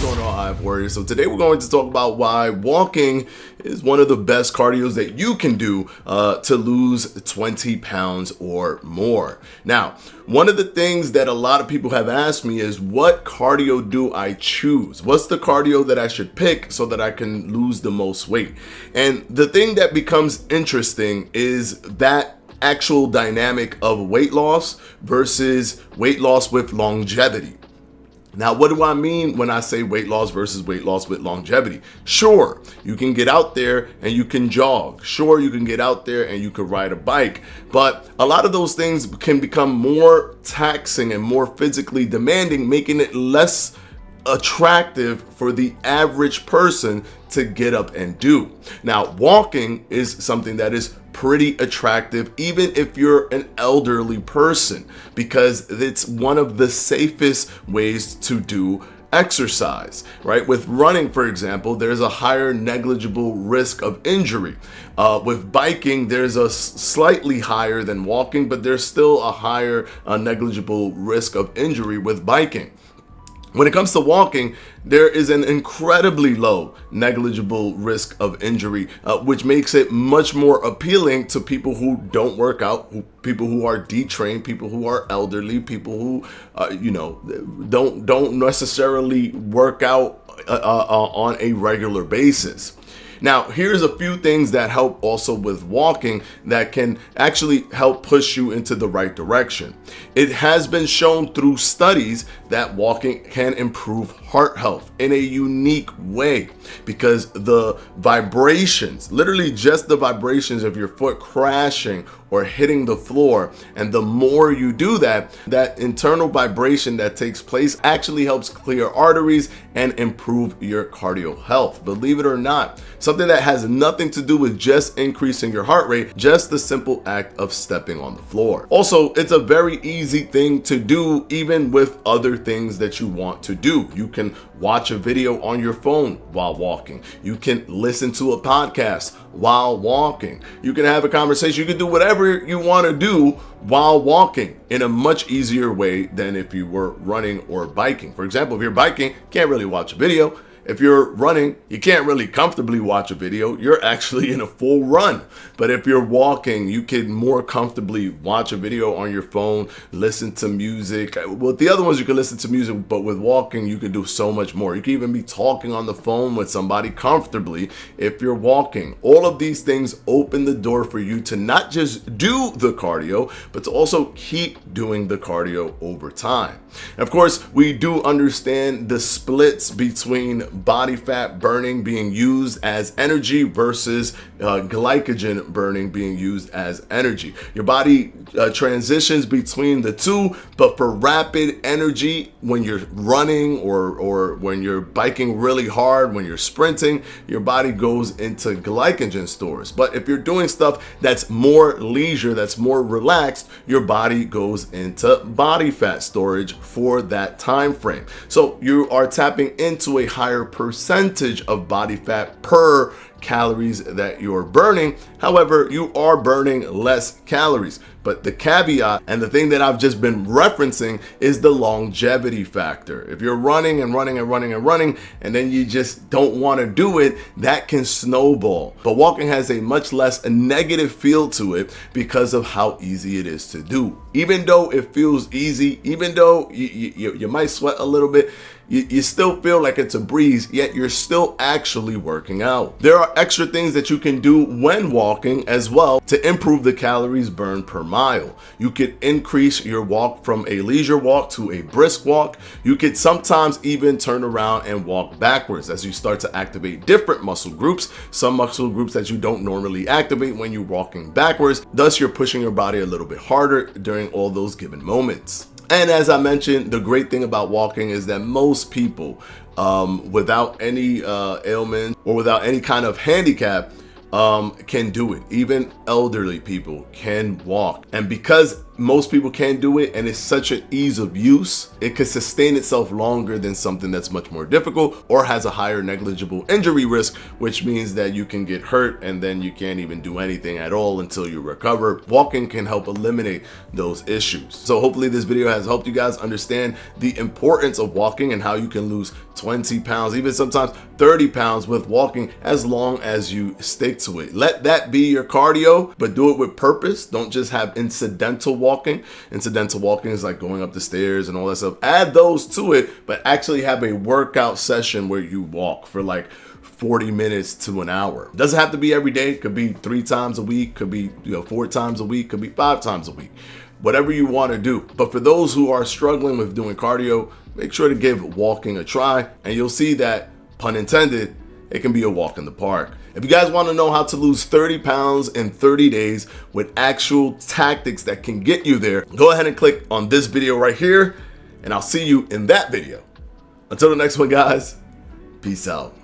going on, Hive Warriors? So today we're going to talk about why walking is one of the best cardios that you can do to lose 20 pounds or more. Now, one of the things that a lot of people have asked me is, what cardio do I choose? What's the cardio that I should pick so that I can lose the most weight? And the thing that becomes interesting is that actual dynamic of weight loss versus weight loss with longevity. Now, what do I mean when I say weight loss versus weight loss with longevity? Sure, you can get out there and you can jog. Sure, you can get out there and you can ride a bike. But a lot of those things can become more taxing and more physically demanding, making it less attractive for the average person to get up and do. Now, walking is something that is pretty attractive, even if you're an elderly person, because it's one of the safest ways to do exercise, right? With running, for example, there's a higher negligible risk of injury. With biking, there's a slightly higher than walking, but there's still a higher negligible risk of injury with biking. When it comes to walking, there is an incredibly low negligible risk of injury, which makes it much more appealing to people who don't work out, people who are detrained, people who are elderly, people who, don't necessarily work out on a regular basis. Now, here's a few things that help also with walking that can actually help push you into the right direction. It has been shown through studies that walking can improve heart health in a unique way, because the vibrations, literally just the vibrations of your foot crashing or hitting the floor, and the more you do that, that internal vibration that takes place actually helps clear arteries and improve your cardio health. Believe it or not, something that has nothing to do with just increasing your heart rate, just the simple act of stepping on the floor. Also, it's a very easy thing to do even with other things that you want to do. You can watch a video on your phone while walking. You can listen to a podcast while walking. You can have a conversation. You can do whatever you want to do while walking in a much easier way than if you were running or biking. For example, if you're biking, you can't really watch a video. If you're running, you can't really comfortably watch a video. You're actually in a full run. But if you're walking, you can more comfortably watch a video on your phone, listen to music. With the other ones, you can listen to music, but with walking, you can do so much more. You can even be talking on the phone with somebody comfortably if you're walking. All of these things open the door for you to not just do the cardio, but to also keep doing the cardio over time. Of course, we do understand the splits between body fat burning being used as energy versus glycogen burning being used as energy. Your body transitions between the two, but for rapid energy, when you're running or when you're biking really hard, when you're sprinting, your body goes into glycogen stores. But if you're doing stuff that's more leisure, that's more relaxed, your body goes into body fat storage for that time frame. So you are tapping into a higher percentage of body fat per calories that you're burning. However, you are burning less calories. But the caveat and the thing that I've just been referencing is the longevity factor. If you're running and running and running and running, and then you just don't want to do it, that can snowball. But walking has a much less negative feel to it because of how easy it is to do. Even though it feels easy, even though you might sweat a little bit, you still feel like it's a breeze, yet you're still actually working out. There are extra things that you can do when walking as well to improve the calories burned per mile. You could increase your walk from a leisure walk to a brisk walk. You could sometimes even turn around and walk backwards as you start to activate different muscle groups, some muscle groups that you don't normally activate when you're walking backwards. Thus, you're pushing your body a little bit harder during all those given moments. And as I mentioned, the great thing about walking is that most people without any ailment or without any kind of handicap can do it. Even elderly people can walk. And because most people can do it, and it's such an ease of use. It could sustain itself longer than something that's much more difficult or has a higher negligible injury risk, which means that you can get hurt and then you can't even do anything at all until you recover. Walking can help eliminate those issues. So hopefully this video has helped you guys understand the importance of walking and how you can lose 20 pounds, even sometimes 30 pounds with walking, as long as you stick to it. Let that be your cardio, but do it with purpose. Don't just have incidental walking. Incidental walking is like going up the stairs and all that stuff. Add those to it, but actually have a workout session where you walk for like 40 minutes to an hour. It doesn't have to be every day. It could be 3 times a week, could be 4 times a week, could be 5 times a week. Whatever you want to do. But for those who are struggling with doing cardio, make sure to give walking a try, and you'll see that, pun intended, it can be a walk in the park. If you guys want to know how to lose 30 pounds in 30 days with actual tactics that can get you there, go ahead and click on this video right here, and I'll see you in that video. Until the next one, guys, peace out.